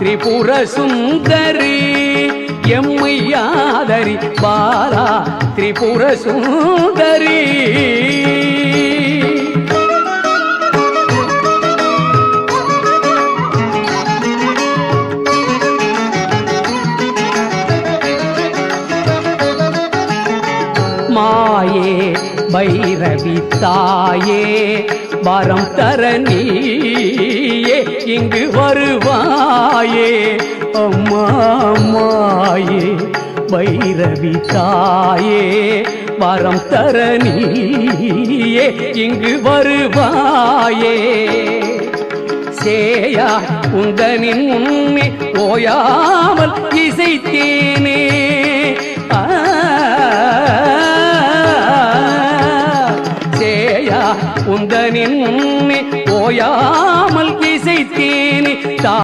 திரிபுர சுந்தரி எம்மையாதரி பாலா திரிபுர சுந்தரி மாயே பைரவி தாயே வரம் தர நீயே இங்கு வருவாயே அம்மா மாயே பைரவி தாயே வரம் தர நீயே இங்கு வருவாயே சேயா உந்தனின் முன்னே ஓயாமல் இசைத்தேனே உந்தனின் முன்னே ஓயாமல் இசைத்தேனே